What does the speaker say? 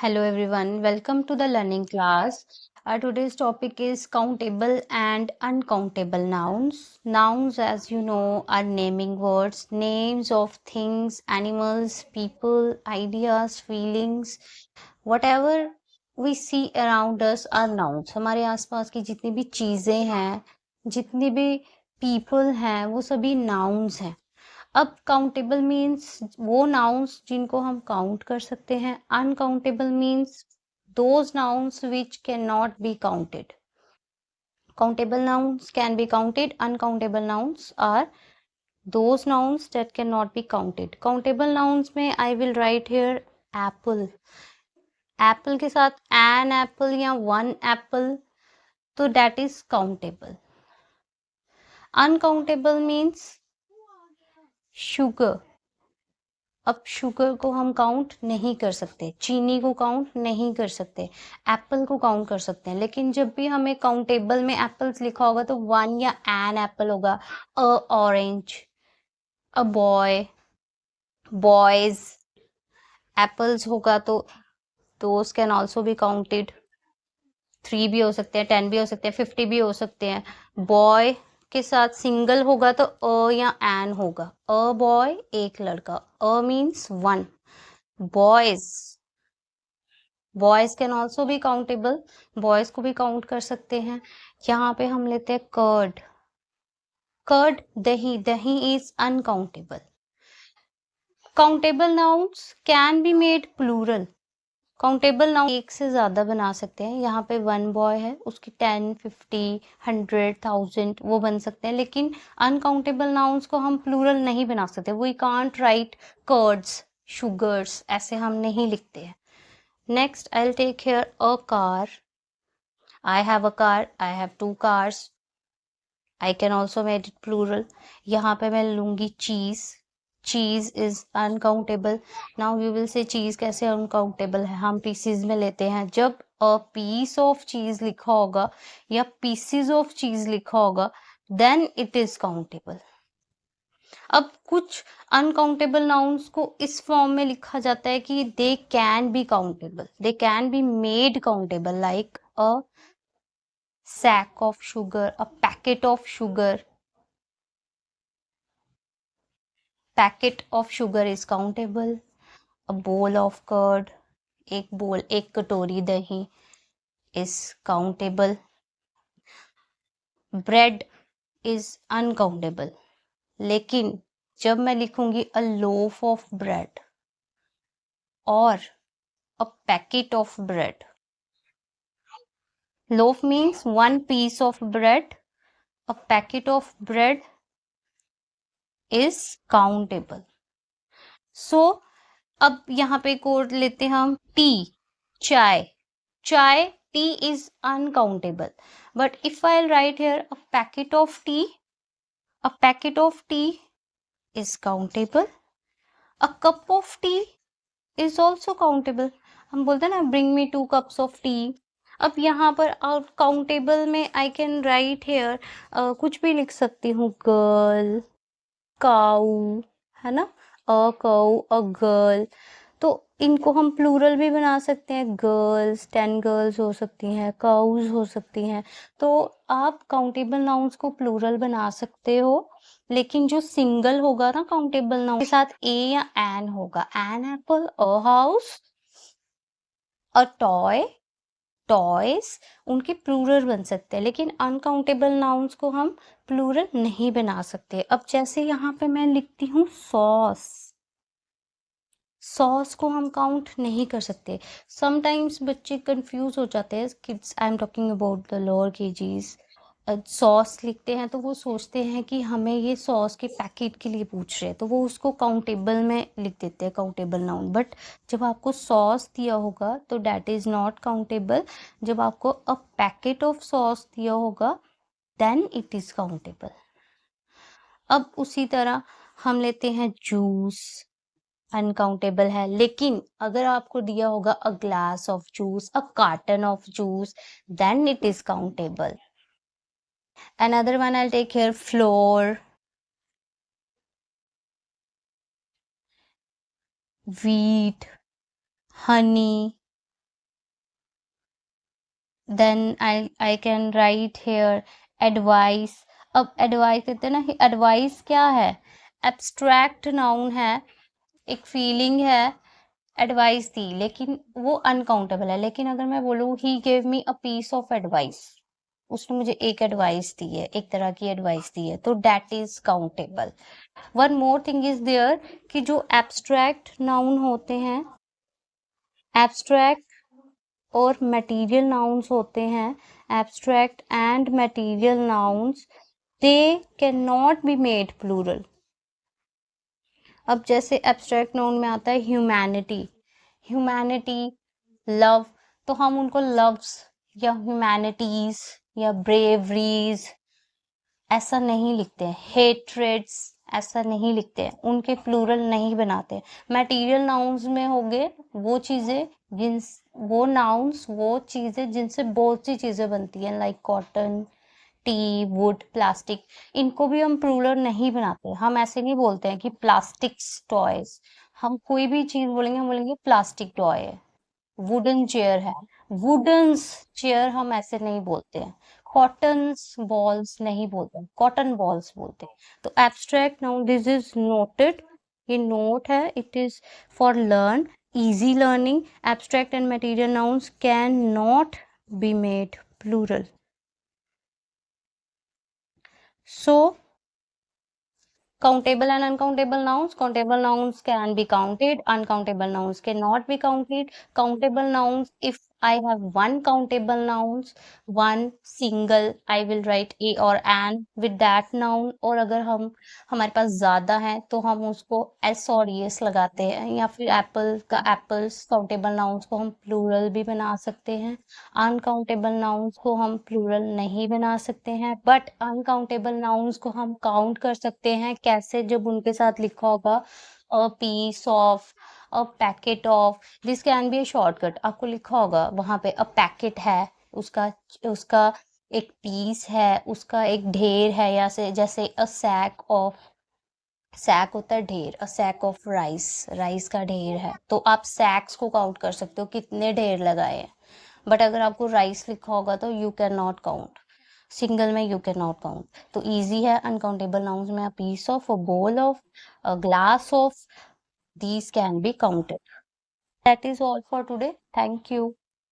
Hello everyone, welcome to the learning class. Our today's topic is countable and uncountable nouns. Nouns, as you know, are naming words, names of things, animals, people, ideas, feelings, whatever we see around us are nouns. हमारे आसपास की जितनी भी चीजें हैं, जितनी भी people हैं, वो सभी nouns हैं. अब काउंटेबल मीन्स वो नाउन्स जिनको हम काउंट कर सकते हैं. Uncountable means those nouns which can not be counted. Countable nouns can be counted. Uncountable nouns are those nouns that cannot be counted. Countable nouns में I will write here apple. Apple के साथ an apple या one apple, तो that is countable. Uncountable means sugar. अब sugar को हम count नहीं कर सकते, चीनी को काउंट नहीं कर सकते, एप्पल को काउंट कर सकते हैं, लेकिन जब भी हमें काउंटेबल में एप्पल्स लिखा होगा तो वन या एन एप्पल होगा. A orange, a boy, boys. Apples होगा तो those can also be counted. 3 भी हो सकते हैं, 10 भी हो सकते हैं, 50 भी हो सकते हैं. बॉय के साथ सिंगल होगा तो अ या एन होगा. अ बॉय, एक लड़का. A means one. Boys, boys can also B countable, boys को भी काउंट कर सकते हैं. यहाँ पे हम लेते हैं कर्ड. कर्ड दही, दही is uncountable. Countable nouns can be made plural. Countable noun एक से ज्यादा बना सकते हैं. यहाँ पे वन बॉय है, उसकी 10, 50, 100, 1000 वो बन सकते हैं, लेकिन अनकाउंटेबल नाउन्स को हम प्लूरल नहीं बना सकते. We can't write curds, sugars, ऐसे हम नहीं लिखते हैं. Next, I'll take here a car. I have a car. I have 2 cars. I can also make it plural. यहाँ पे मैं लूंगी cheese. Cheese is uncountable. Now you will say cheese कैसे uncountable है. हम pieces में लेते हैं. जब a piece of cheese लिखा होगा या pieces of cheese लिखा होगा, then it is countable. अब कुछ अनकाउंटेबल नाउन्स को इस फॉर्म में लिखा जाता है कि they can be countable, they can be made countable, like a sack of sugar, a packet of sugar. Packet of sugar is countable. A bowl of curd, एक बोल, एक कटोरी दही is countable. Bread is uncountable. लेकिन जब मैं लिखूंगी a loaf of bread और a packet of bread, loaf means one piece of bread, a packet of bread is countable. So अब यहाँ पे कोड लेते हैं हम टी, चाय. चाय, T is uncountable. But if I'll write here a packet of tea, a packet of tea is countable. A cup of tea is also countable. हम बोलते हैं ना bring me 2 cups of tea. अब यहाँ पर countable में I can write here कुछ भी लिख सकती हूँ. girl, cow, है ना, a cow, a girl. तो इनको हम प्लूरल भी बना सकते हैं. गर्ल्स, 10 गर्ल्स हो सकती हैं, काउज हो सकती हैं. तो आप काउंटेबल नाउन्स को प्लूरल बना सकते हो, लेकिन जो सिंगल होगा ना काउंटेबल नाउन के साथ ए या एन होगा. An apple, a house, a toy, toys, उनके प्लूरल बन सकते हैं, लेकिन अनकाउंटेबल नाउन्स को हम प्लूरल नहीं बना सकते. अब जैसे यहाँ पे मैं लिखती हूँ सॉस, सॉस को हम काउंट नहीं कर सकते. समटाइम्स बच्चे कंफ्यूज हो जाते हैं. Kids, I am talking about the lower KGs. Sauce लिखते हैं तो वो सोचते हैं कि हमें ये सॉस के पैकेट के लिए पूछ रहे हैं, तो वो उसको काउंटेबल में लिख देते हैं, काउंटेबल नाउन. बट जब आपको सॉस दिया होगा तो डैट इज नॉट काउंटेबल. जब आपको अ पैकेट ऑफ सॉस दिया होगा देन इट इज काउंटेबल. अब उसी तरह हम लेते हैं जूस, अनकाउंटेबल है. लेकिन अगर आपको दिया होगा a glass of juice, a carton of juice, then it is countable. Another one I'll take here, flour, wheat, honey, then I can write here advice. अब advice कहते हैं ना, advice क्या है, abstract noun है, एक feeling है, advice दी, लेकिन वो uncountable है। लेकिन अगर मैं बोलूँ he gave me a piece of advice, उसने मुझे एक एडवाइस दी है, एक तरह की एडवाइस दी है, तो that is countable। One more thing is there कि जो एब्स्ट्रैक्ट नाउन होते हैं, एब्स्ट्रैक्ट और मटेरियल नाउन्स होते हैं, abstract and material nouns, they can not be made plural. अब जैसे एब्स्ट्रैक्ट नाउन में आता है ह्यूमैनिटी, ह्यूमैनिटी, लव, तो हम उनको लव्स या ह्यूमैनिटीज या ब्रेवरीज ऐसा नहीं लिखते हैं, हेट्रेड्स ऐसा नहीं लिखते हैं, उनके प्लूरल नहीं बनाते। मटेरियल नाउन्स में हो गए वो चीजें जिन, वो नाउन्स, वो चीजें जिनसे बहुत सी चीजें बनती हैं, like cotton, T, would, plastic, इनको भी हम प्लूरल नहीं बनाते। हम ऐसे नहीं बोलते हैं कि प्लास्टिक्स टॉयज, हम कोई भी चीज बोलेंगे हम बोलेंगे प्लास्टिक टॉय है। वुडन चेयर है, वुडन्स चेयर हम ऐसे नहीं बोलते हैं। कॉटन्स बॉल्स नहीं बोलते, कॉटन बॉल्स बोलते हैं। तो abstract noun, this is noted, ये नोट है, it is for learn, easy learning, abstract and material nouns cannot be made plural. So countable and countable nouns can be counted, uncountable nouns cannot be counted. Countable nouns, if I have one countable nouns, one single, I will write a or an with that noun। और अगर हमारे पास ज्यादा है तो हम उसको s और es लगाते हैं, या फिर एप्पल का एप्पल्स, काउंटेबल नाउन्स को हम प्लूरल भी बना सकते हैं। अनकाउंटेबल नाउन्स को हम प्लूरल नहीं बना सकते हैं, बट अनकाउंटेबल नाउन्स को हम काउंट कर सकते हैं। कैसे? जब उनके साथ लिखा होगा a piece of, a packet of, this can be a shortcut. आपको लिखा होगा वहां पे अ पैकेट है, उसका उसका एक पीस है, उसका एक ढेर है, या से जैसे अ सैक ऑफ, सैक होता है ढेर, अ सैक ऑफ राइस, राइस का ढेर है, तो आप सैक्स को काउंट कर सकते हो कितने ढेर लगाए हैं। बट अगर आपको राइस लिखा होगा तो you can not count, single में यू कैन नॉट काउंट। तो इजी है अनकाउंटेबल नाउन्स में, a piece of, a bowl of, a glass of, these can be counted। That is all for today, thank you।